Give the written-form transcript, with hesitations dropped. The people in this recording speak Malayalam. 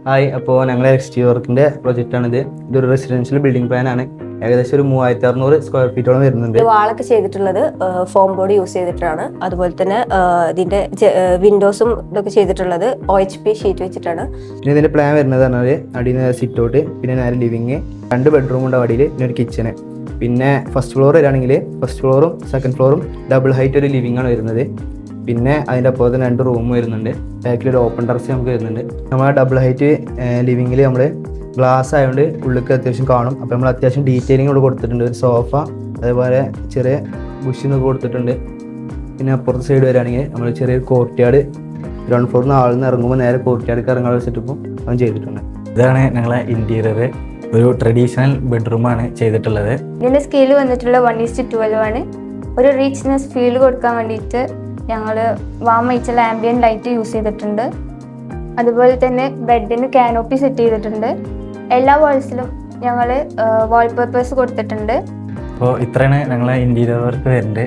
ഹായ്, അപ്പോൾ ഞങ്ങളുടെ എക്സ്റ്റീരിയർ വർക്കിൻ്റെ പ്രൊജക്റ്റാണിത്. ഇതൊരു റെസിഡൻഷ്യൽ ബിൽഡിംഗ് പ്ലാനാണ്. ഏകദേശം ഒരു 3600 സ്ക്വയർ ഫീറ്റോളം വരുന്നുണ്ട്. വാളൊക്കെ ചെയ്തിട്ടുള്ളത് ഫോം ബോർഡ് യൂസ് ചെയ്തിട്ടാണ്. അതുപോലെ തന്നെ ഇതിന്റെ വിൻഡോസും ഇതൊക്കെ ചെയ്തിട്ടുള്ളത് OHP ഷീറ്റ് വെച്ചിട്ടാണ്. പിന്നെ ഇതിൻ്റെ പ്ലാൻ വരുന്നത് പറഞ്ഞാൽ അടിയിൽ നിന്ന് സിറ്റ് ഔട്ട്, പിന്നെ നേരെ ലിവിങ്, 2 ബെഡ്റൂം ഉണ്ട് അടിയിൽ, പിന്നെ ഒരു കിച്ചണ്. പിന്നെ ഫസ്റ്റ് ഫ്ലോർ വരികയാണെങ്കിൽ ഫസ്റ്റ് ഫ്ലോറും സെക്കൻഡ് ഫ്ലോറും ഡബിൾ ഹൈറ്റ് ഒരു ലിവിംഗ് ആണ് വരുന്നത്. പിന്നെ അതിൻ്റെ അപ്പുറത്ത് തന്നെ 2 റൂം വരുന്നുണ്ട്. ബാക്കിലൊരു ഓപ്പൺ ടെറസ് നമുക്ക് വരുന്നുണ്ട്. നമ്മൾ ഡബിൾ ഹൈറ്റ് ലിവിങ്ങിൽ നമ്മൾ ഗ്ലാസ് ആയതുകൊണ്ട് ഉള്ളിലേക്ക് അത്യാവശ്യം കാണും. അപ്പോൾ നമ്മൾ അത്യാവശ്യം ഡീറ്റെയിലിംഗ് ഇവിടെ കൊടുത്തിട്ടുണ്ട്. ഒരു സോഫ, അതേപോലെ ചെറിയ ബുഷിനൊക്കെ കൊടുത്തിട്ടുണ്ട്. പിന്നെ അപ്പുറത്തെ സൈഡ് വരികയാണെങ്കിൽ നമ്മൾ ചെറിയൊരു കോർട്ട്യാർഡ്, ഗ്രൗണ്ട് ഫ്ലോറിൽ നിന്ന് ആളിൽ നിന്ന് ഇറങ്ങുമ്പോൾ നേരെ കോർട്ട്യാർഡൊക്കെ ഇറങ്ങാൻ സെറ്റപ്പും അവൻ ചെയ്തിട്ടുണ്ട്. ഇതാണ് ഞങ്ങളെ ഇൻറ്റീരിയർ. ഒരു ട്രഡീഷണൽ ബെഡ്റൂമാണ് ചെയ്തിട്ടുള്ളത്. ഇതിൻ്റെ സ്കെയിൽ വന്നിട്ടുള്ള 1:12 ആണ്. ഒരു റിച്ച്നെസ് ഫീൽ കൊടുക്കാൻ വേണ്ടിയിട്ട് ഞങ്ങൾ വാം ആയിട്ടുള്ള ആംബിയൻ ലൈറ്റ് യൂസ് ചെയ്തിട്ടുണ്ട്. അതുപോലെ തന്നെ ബെഡിന് കാനോപ്പി സെറ്റ് ചെയ്തിട്ടുണ്ട്. എല്ലാ വാൾസിലും ഞങ്ങൾ വാൾപേപ്പേഴ്സ് കൊടുത്തിട്ടുണ്ട്. അപ്പോൾ ഇത്രയാണ് ഞങ്ങളെ ഇൻറ്റീരിയർ വർക്ക് വരുന്നത്.